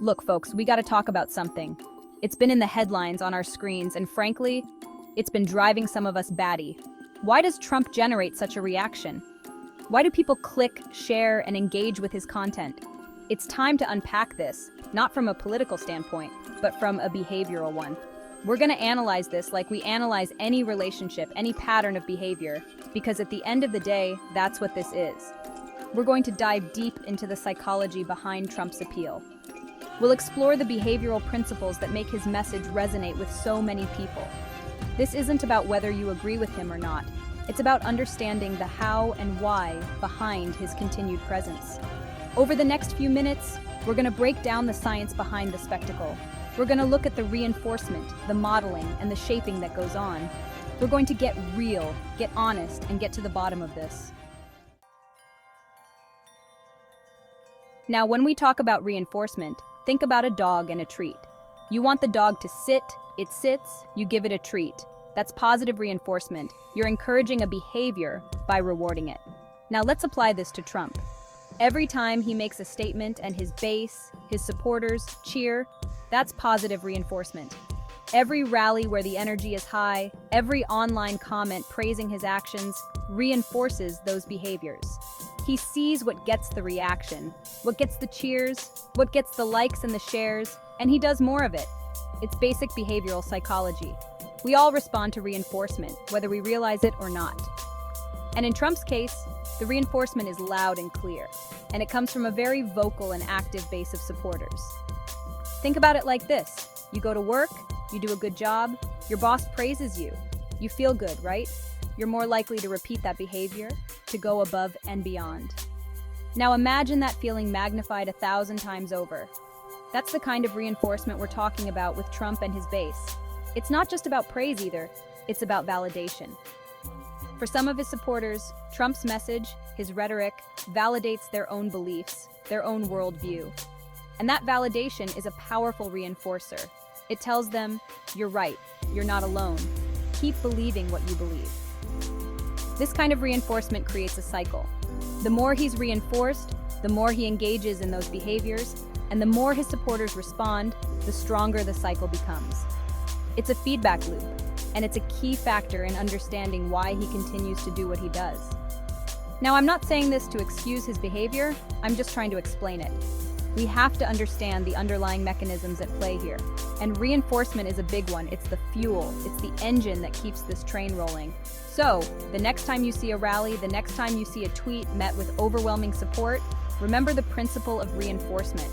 Look, folks, we gotta talk about something. It's been in the headlines on our screens, and frankly, it's been driving some of us batty. Why does Trump generate such a reaction? Why do people click, share, and engage with his content? It's time to unpack this, not from a political standpoint, but from a behavioral one. We're gonna analyze this like we analyze any relationship, any pattern of behavior, because at the end of the day, that's what this is. We're going to dive deep into the psychology behind Trump's appeal. We'll explore the behavioral principles that make his message resonate with so many people. This isn't about whether you agree with him or not. It's about understanding the how and why behind his continued presence. Over the next few minutes, we're going to break down the science behind the spectacle. We're going to look at the reinforcement, the modeling, and the shaping that goes on. We're going to get real, get honest, and get to the bottom of this. Now, when we talk about reinforcement, think about a dog and a treat. You want the dog to sit, it sits, you give it a treat. That's positive reinforcement. You're encouraging a behavior by rewarding it. Now let's apply this to Trump. Every time he makes a statement and his base, his supporters, cheer, that's positive reinforcement. Every rally where the energy is high, every online comment praising his actions reinforces those behaviors. He sees what gets the reaction, what gets the cheers, what gets the likes and the shares, and he does more of it. It's basic behavioral psychology. We all respond to reinforcement, whether we realize it or not. And in Trump's case, the reinforcement is loud and clear, and it comes from a very vocal and active base of supporters. Think about it like this. You go to work, you do a good job, your boss praises you. You feel good, right? You're more likely to repeat that behavior, to go above and beyond. Now imagine that feeling magnified 1,000 times over. That's the kind of reinforcement we're talking about with Trump and his base. It's not just about praise either, it's about validation. For some of his supporters, Trump's message, his rhetoric, validates their own beliefs, their own worldview. And that validation is a powerful reinforcer. It tells them, you're right, you're not alone. Keep believing what you believe. This kind of reinforcement creates a cycle. The more he's reinforced, the more he engages in those behaviors, and the more his supporters respond, the stronger the cycle becomes. It's a feedback loop, and it's a key factor in understanding why he continues to do what he does. Now, I'm not saying this to excuse his behavior, I'm just trying to explain it. We have to understand the underlying mechanisms at play here. And reinforcement is a big one. It's the fuel, it's the engine that keeps this train rolling. So, the next time you see a rally, the next time you see a tweet met with overwhelming support, remember the principle of reinforcement.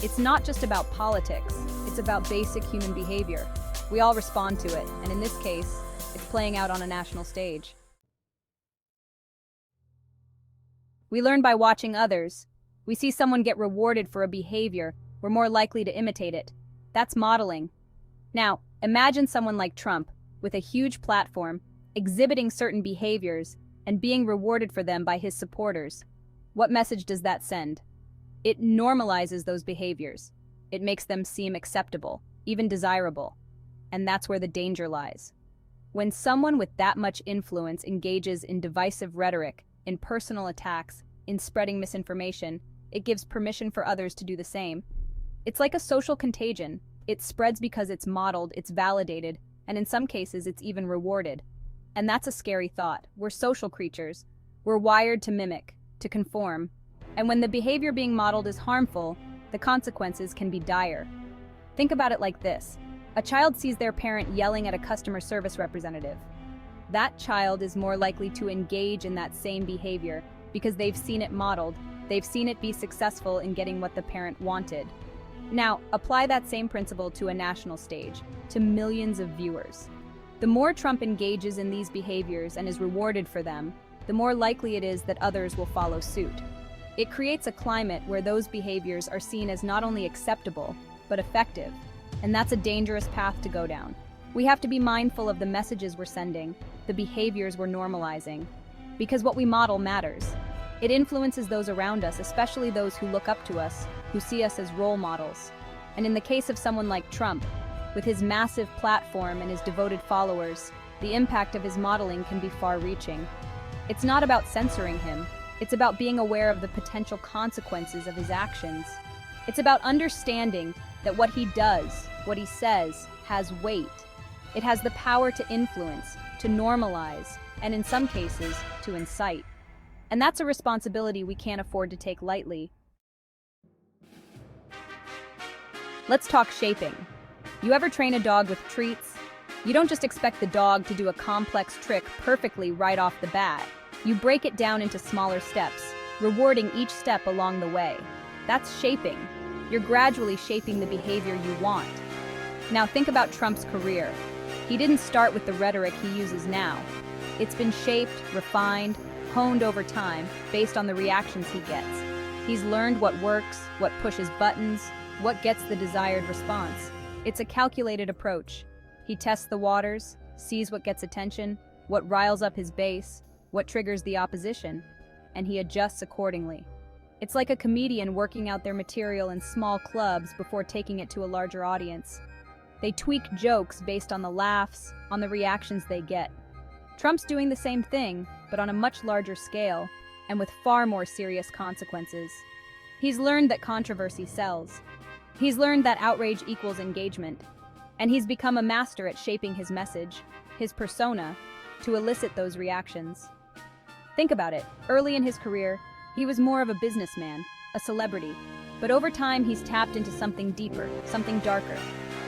It's not just about politics, it's about basic human behavior. We all respond to it, and in this case, it's playing out on a national stage. We learn by watching others. We see someone get rewarded for a behavior, we're more likely to imitate it. That's modeling. Now, imagine someone like Trump, with a huge platform, exhibiting certain behaviors and being rewarded for them by his supporters. What message does that send? It normalizes those behaviors. It makes them seem acceptable, even desirable. And that's where the danger lies. When someone with that much influence engages in divisive rhetoric, in personal attacks, in spreading misinformation, it gives permission for others to do the same. It's like a social contagion. It spreads because it's modeled, it's validated, and in some cases it's even rewarded. And that's a scary thought. We're social creatures. We're wired to mimic, to conform. And when the behavior being modeled is harmful, the consequences can be dire. Think about it like this. A child sees their parent yelling at a customer service representative. That child is more likely to engage in that same behavior because they've seen it modeled, they've seen it be successful in getting what the parent wanted. Now, apply that same principle to a national stage, to millions of viewers. The more Trump engages in these behaviors and is rewarded for them, the more likely it is that others will follow suit. It creates a climate where those behaviors are seen as not only acceptable, but effective. And that's a dangerous path to go down. We have to be mindful of the messages we're sending, the behaviors we're normalizing, because what we model matters. It influences those around us, especially those who look up to us, who see us as role models. And in the case of someone like Trump, with his massive platform and his devoted followers, the impact of his modeling can be far-reaching. It's not about censoring him, it's about being aware of the potential consequences of his actions. It's about understanding that what he does, what he says, has weight. It has the power to influence, to normalize, and in some cases, to incite. And that's a responsibility we can't afford to take lightly. Let's talk shaping. You ever train a dog with treats? You don't just expect the dog to do a complex trick perfectly right off the bat. You break it down into smaller steps, rewarding each step along the way. That's shaping. You're gradually shaping the behavior you want. Now think about Trump's career. He didn't start with the rhetoric he uses now. It's been shaped, refined, honed over time based on the reactions he gets. He's learned what works, what pushes buttons, what gets the desired response. It's a calculated approach. He tests the waters, sees what gets attention, what riles up his base, what triggers the opposition, and he adjusts accordingly. It's like a comedian working out their material in small clubs before taking it to a larger audience. They tweak jokes based on the laughs, on the reactions they get. Trump's doing the same thing, but on a much larger scale, and with far more serious consequences. He's learned that controversy sells. He's learned that outrage equals engagement. And he's become a master at shaping his message, his persona, to elicit those reactions. Think about it. Early in his career, he was more of a businessman, a celebrity. But over time, he's tapped into something deeper, something darker.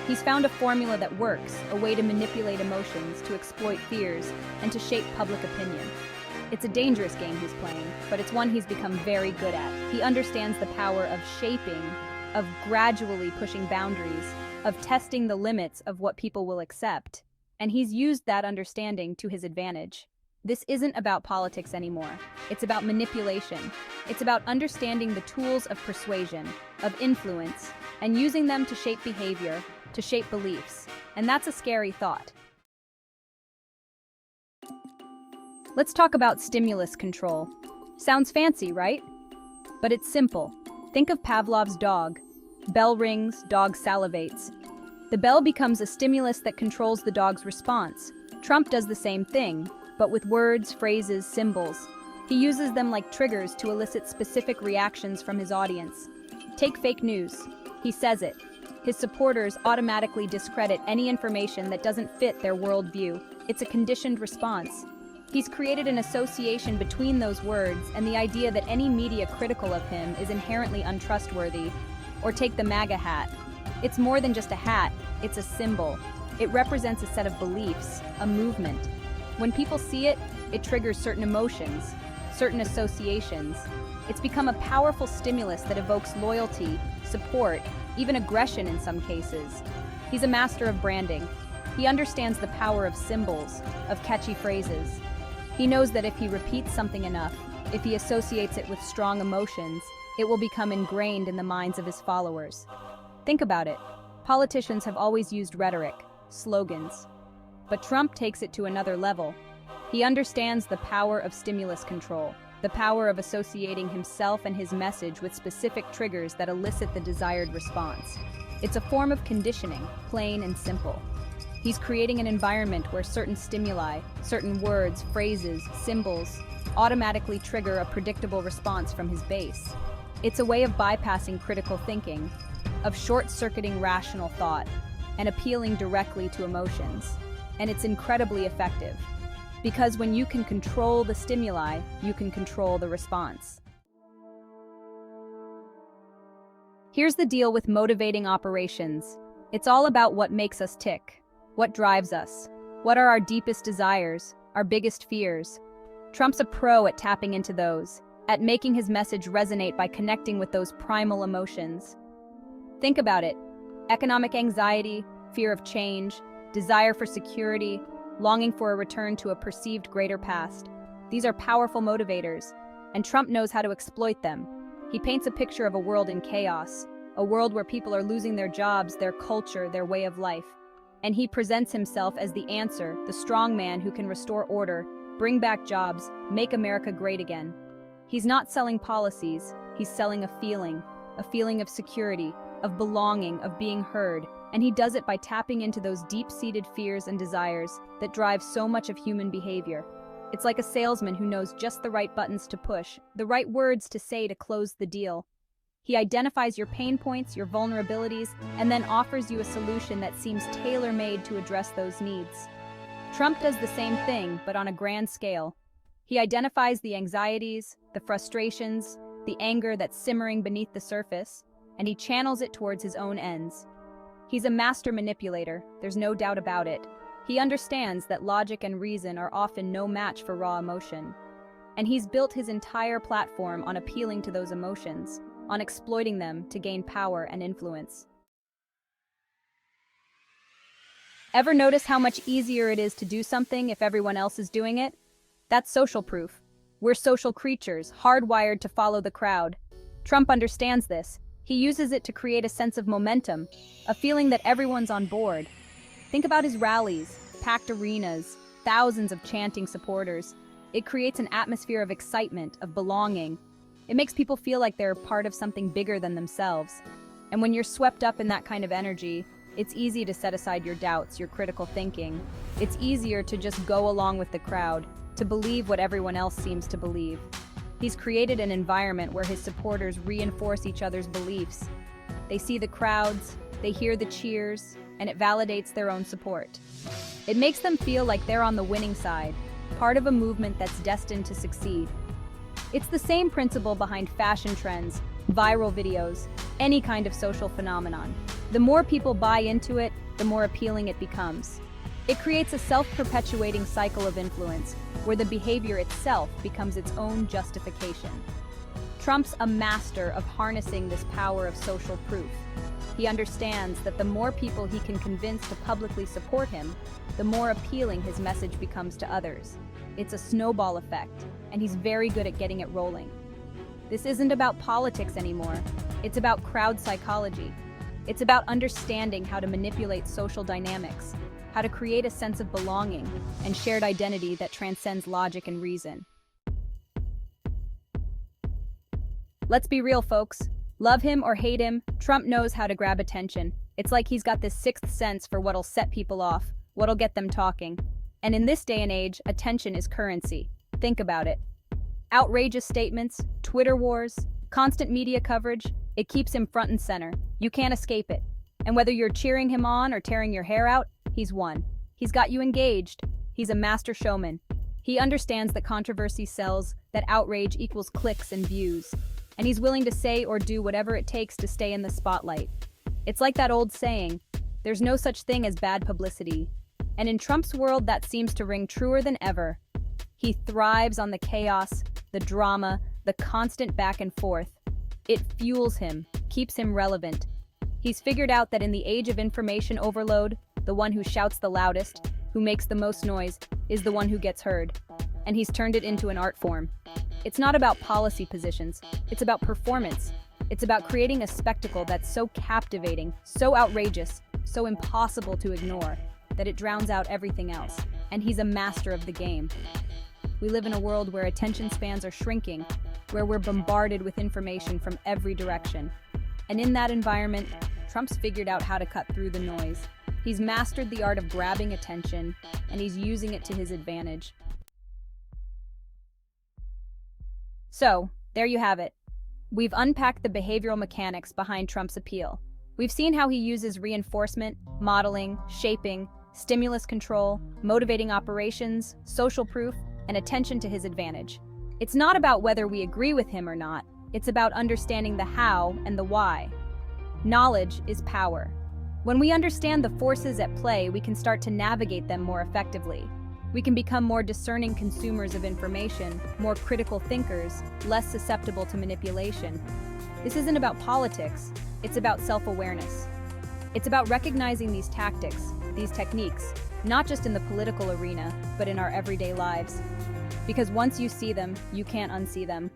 He's found a formula that works, a way to manipulate emotions, to exploit fears, and to shape public opinion. It's a dangerous game he's playing, but it's one he's become very good at. He understands the power of shaping, of gradually pushing boundaries, of testing the limits of what people will accept, and he's used that understanding to his advantage. This isn't about politics anymore. It's about manipulation. It's about understanding the tools of persuasion, of influence, and using them to shape behavior, to shape beliefs. And that's a scary thought. Let's talk about stimulus control. Sounds fancy, right? But it's simple. Think of Pavlov's dog. Bell rings, dog salivates. The bell becomes a stimulus that controls the dog's response. Trump does the same thing, but with words, phrases, symbols. He uses them like triggers to elicit specific reactions from his audience. Take fake news. He says it. His supporters automatically discredit any information that doesn't fit their worldview. It's a conditioned response. He's created an association between those words and the idea that any media critical of him is inherently untrustworthy. Or take the MAGA hat. It's more than just a hat, it's a symbol. It represents a set of beliefs, a movement. When people see it, it triggers certain emotions, certain associations. It's become a powerful stimulus that evokes loyalty, support, even aggression in some cases. He's a master of branding. He understands the power of symbols, of catchy phrases. He knows that if he repeats something enough, if he associates it with strong emotions, it will become ingrained in the minds of his followers. Think about it. Politicians have always used rhetoric, slogans. But Trump takes it to another level. He understands the power of stimulus control, the power of associating himself and his message with specific triggers that elicit the desired response. It's a form of conditioning, plain and simple. He's creating an environment where certain stimuli, certain words, phrases, symbols, automatically trigger a predictable response from his base. It's a way of bypassing critical thinking, of short-circuiting rational thought, and appealing directly to emotions. And it's incredibly effective, because when you can control the stimuli, you can control the response. Here's the deal with motivating operations. It's all about what makes us tick, what drives us, what are our deepest desires, our biggest fears. Trump's a pro at tapping into those, at making his message resonate by connecting with those primal emotions. Think about it. Economic anxiety, fear of change, desire for security, longing for a return to a perceived greater past. These are powerful motivators, and Trump knows how to exploit them. He paints a picture of a world in chaos, a world where people are losing their jobs, their culture, their way of life. And he presents himself as the answer, the strong man who can restore order, bring back jobs, make America great again. He's not selling policies, he's selling a feeling of security, of belonging, of being heard, and he does it by tapping into those deep-seated fears and desires that drive so much of human behavior. It's like a salesman who knows just the right buttons to push, the right words to say to close the deal. He identifies your pain points, your vulnerabilities, and then offers you a solution that seems tailor-made to address those needs. Trump does the same thing, but on a grand scale. He identifies the anxieties, the frustrations, the anger that's simmering beneath the surface, and he channels it towards his own ends. He's a master manipulator, there's no doubt about it. He understands that logic and reason are often no match for raw emotion. And he's built his entire platform on appealing to those emotions, on exploiting them to gain power and influence. Ever notice how much easier it is to do something if everyone else is doing it? That's social proof. We're social creatures, hardwired to follow the crowd. Trump understands this. He uses it to create a sense of momentum, a feeling that everyone's on board. Think about his rallies, packed arenas, thousands of chanting supporters. It creates an atmosphere of excitement, of belonging. It makes people feel like they're part of something bigger than themselves. And when you're swept up in that kind of energy, it's easy to set aside your doubts, your critical thinking. It's easier to just go along with the crowd, to believe what everyone else seems to believe. He's created an environment where his supporters reinforce each other's beliefs. They see the crowds, they hear the cheers, and it validates their own support. It makes them feel like they're on the winning side, part of a movement that's destined to succeed. It's the same principle behind fashion trends, viral videos, any kind of social phenomenon. The more people buy into it, the more appealing it becomes. It creates a self-perpetuating cycle of influence, where the behavior itself becomes its own justification. Trump's a master of harnessing this power of social proof. He understands that the more people he can convince to publicly support him, the more appealing his message becomes to others. It's a snowball effect, and he's very good at getting it rolling. This isn't about politics anymore. It's about crowd psychology. It's about understanding how to manipulate social dynamics, how to create a sense of belonging and shared identity that transcends logic and reason. Let's be real, folks. Love him or hate him, Trump knows how to grab attention. It's like he's got this sixth sense for what'll set people off, what'll get them talking. And in this day and age, attention is currency. Think about it. Outrageous statements, Twitter wars, constant media coverage, it keeps him front and center. You can't escape it. And whether you're cheering him on or tearing your hair out, he's won. He's got you engaged. He's a master showman. He understands that controversy sells, that outrage equals clicks and views. And he's willing to say or do whatever it takes to stay in the spotlight. It's like that old saying, there's no such thing as bad publicity. And in Trump's world, that seems to ring truer than ever. He thrives on the chaos, the drama, the constant back and forth. It fuels him, keeps him relevant. He's figured out that in the age of information overload, the one who shouts the loudest, who makes the most noise, is the one who gets heard. And he's turned it into an art form. It's not about policy positions, it's about performance. It's about creating a spectacle that's so captivating, so outrageous, so impossible to ignore, that it drowns out everything else. And he's a master of the game. We live in a world where attention spans are shrinking, where we're bombarded with information from every direction. And in that environment, Trump's figured out how to cut through the noise. He's mastered the art of grabbing attention, and he's using it to his advantage. So, there you have it. We've unpacked the behavioral mechanics behind Trump's appeal. We've seen how he uses reinforcement, modeling, shaping, stimulus control, motivating operations, social proof, and attention to his advantage. It's not about whether we agree with him or not. It's about understanding the how and the why. Knowledge is power. When we understand the forces at play, we can start to navigate them more effectively. We can become more discerning consumers of information, more critical thinkers, less susceptible to manipulation. This isn't about politics, it's about self-awareness. It's about recognizing these tactics, these techniques, not just in the political arena, but in our everyday lives. Because once you see them, you can't unsee them.